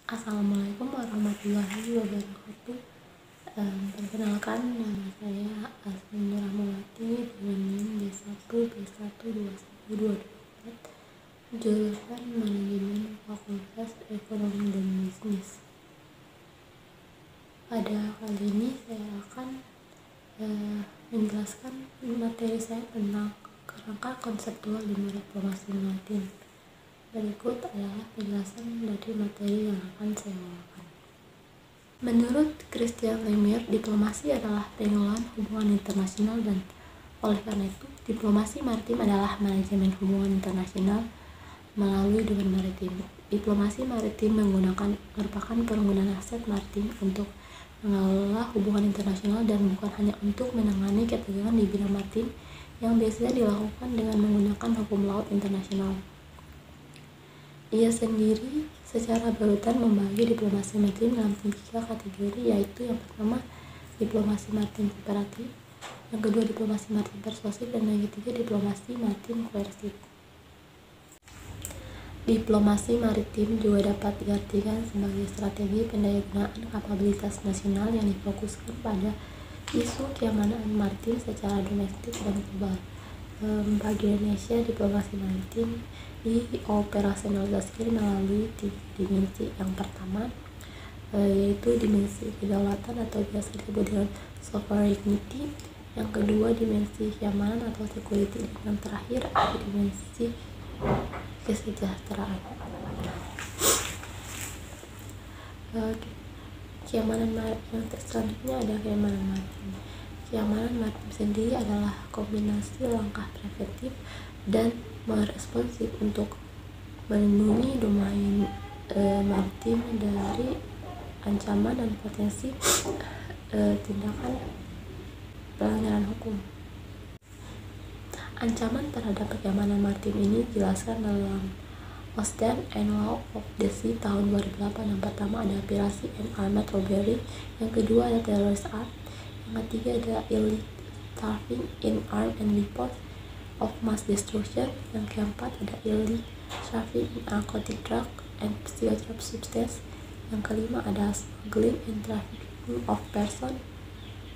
Assalamualaikum warahmatullahi wabarakatuh. Perkenalkan, nama saya Asmi Rahmawati dengan NIM B1B1212224, jurusan Manajemen Fakultas Ekonomi dan Bisnis. Pada kali ini saya akan menjelaskan materi saya tentang kerangka konseptual diplomasi maritim. Berikut adalah penjelasan dari materi yang akan saya bawakan. Menurut Christian Lemaire, diplomasi adalah pengelolaan hubungan internasional dan oleh karena itu, diplomasi maritim adalah manajemen hubungan internasional melalui domain maritim. Diplomasi maritim merupakan penggunaan aset maritim untuk mengelola hubungan internasional dan bukan hanya untuk menangani ketegangan di bidang maritim yang biasanya dilakukan dengan menggunakan hukum laut internasional. Ia sendiri secara berurutan membagi diplomasi maritim dalam 3 kategori, yaitu yang pertama diplomasi maritim kooperatif, yang kedua diplomasi maritim persuasif, dan yang ketiga diplomasi maritim koersif. Diplomasi maritim juga dapat diartikan sebagai strategi pendayagunaan kapabilitas nasional yang difokuskan pada isu keamanan maritim secara domestik dan global. Bagi Indonesia, diplomasi maritim dioperasionalisasikan melalui 3 dimensi. Yang pertama yaitu dimensi kedaulatan atau biasa disebut dengan sovereignty, yang kedua dimensi keamanan atau security, dan yang terakhir ada dimensi kesejahteraan. Keamanan maritim selanjutnya ada keamanan maritim. Keamanan maritim sendiri adalah kombinasi langkah preventif dan responsif untuk melindungi domain maritim dari ancaman dan potensi tindakan pelanggaran hukum. Ancaman terhadap keamanan maritim ini dijelaskan dalam Ocean and Law of the Sea tahun 2008. Yang pertama ada piracy and armed robbery, yang kedua ada terrorist act, yang ketiga ada illicit trafficking in arms and weapons of mass destruction, yang keempat ada illicit trafficking in narcotic drug and psychotropic substance, yang kelima ada smuggling and trafficking of person,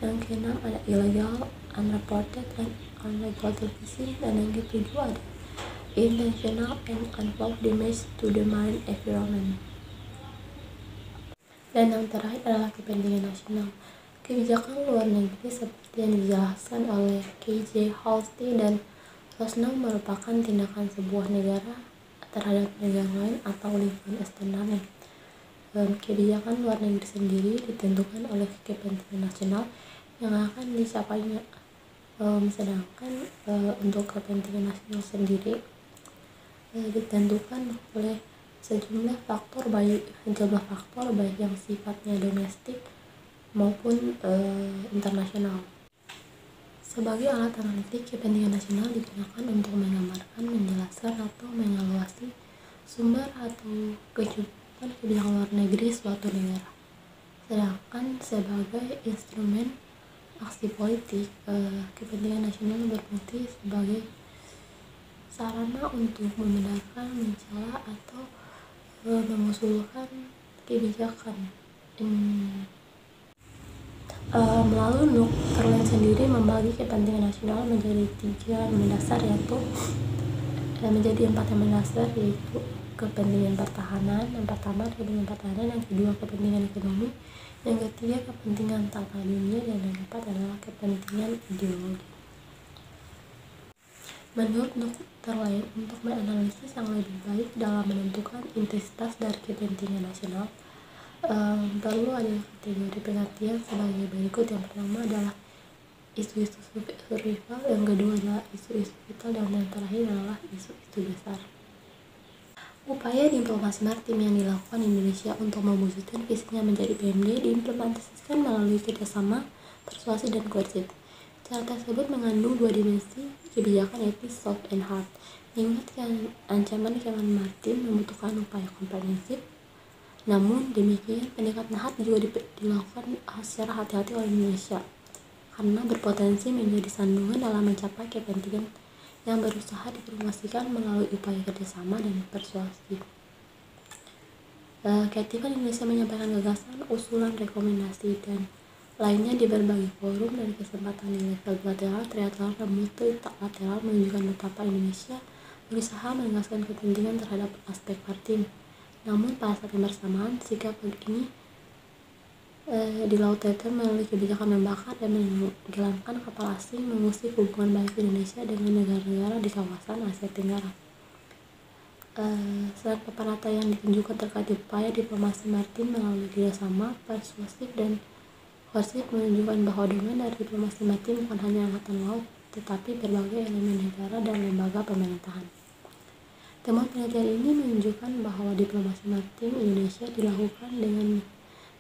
yang keenam ada illegal, unreported and unregulated fishing, dan yang ketujuh ada intentional and unprovoked damage to the marine environment. Dan yang terakhir adalah kepentingan nasional. Kebijakan luar negeri seperti yang dijelaskan oleh K.J. Halstead dan Rosner merupakan tindakan sebuah negara terhadap negara lain atau lingkungan eksternalnya. Kebijakan luar negeri sendiri ditentukan oleh kepentingan nasional yang akan dicapainya. Sedangkan untuk kepentingan nasional sendiri ditentukan oleh sejumlah faktor baik yang sifatnya domestik maupun internasional. Sebagai alat analitik, kepentingan nasional digunakan untuk menggambarkan, menjelaskan, atau mengevaluasi sumber atau kecukupan kebijakan luar negeri suatu negara. Sedangkan sebagai instrumen aksi politik, kepentingan nasional berfungsi sebagai sarana untuk membenarkan, mencela, atau mengusulkan kebijakan. Melalui Nuckerland sendiri membagi kepentingan nasional menjadi 3 elemen dasar, yaitu menjadi 4 elemen dasar, yaitu kepentingan pertahanan. Yang pertama kepentingan pertahanan, yang kedua kepentingan ekonomi, yang ketiga kepentingan tata dunia, dan yang keempat adalah kepentingan ideologi. Menurut Nuckerland, untuk menganalisis yang lebih baik dalam menentukan intensitas dari kepentingan nasional, perlu ada kategori pengertian sebagai berikut. Yang pertama adalah isu-isu survival, yang kedua adalah isu-isu vital, dan yang terakhir adalah isu-isu besar. Upaya diplomasi maritim yang dilakukan Indonesia untuk mewujudkan visinya menjadi PMD diimplementasikan melalui kerjasama, persuasi, dan koersif. Cara tersebut mengandung 2 dimensi kebijakan, yaitu soft and hard. Mengingat ancaman keamanan maritim membutuhkan upaya komprehensif, namun demikian pendekatan hard juga dilakukan secara hati-hati oleh Indonesia karena berpotensi menjadi sandungan dalam mencapai kepentingan yang berusaha dipromosikan melalui upaya kerjasama dan persuasi. Keaktifan Indonesia menyampaikan gagasan, usulan, rekomendasi, dan lainnya di berbagai forum dan kesempatan di level bilateral, trilateral, dan multilateral menunjukkan betapa Indonesia berusaha menegaskan kepentingan terhadap aspek maritim. Namun pada saat yang bersamaan, sikap ini di Laut Tetem melalui kebijakan membakar dan menenggelamkan kapal asing mengusik hubungan baik Indonesia dengan negara-negara di kawasan Asia Tenggara. Selain paparan yang ditunjukkan terkait upaya diplomasi maritim melalui kerjasama, persuasif, dan kohersif menunjukkan bahwa domain dari diplomasi maritim bukan hanya angkatan laut, tetapi berbagai elemen negara dan lembaga pemerintahan. Temuan penelitian ini menunjukkan bahwa diplomasi maritim Indonesia dilakukan dengan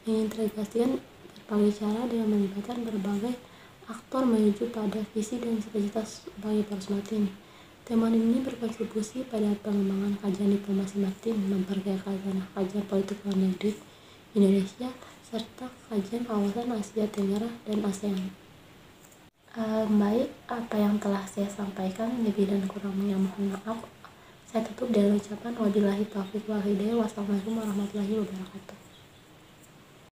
mengintegrasikan berbagai cara dengan melibatkan berbagai aktor menuju pada visi dan cita-cita bagi poros maritim. Temuan ini berkontribusi pada pengembangan kajian diplomasi maritim, memperkaya kajian politik luar negeri Indonesia, serta kajian kawasan Asia Tenggara dan ASEAN. Baik, apa yang telah saya sampaikan lebih dan kurangnya mohon maaf. Saya tutup dengan ucapan wabillahi taufiq wal hidayah. Wassalamualaikum warahmatullahi wabarakatuh.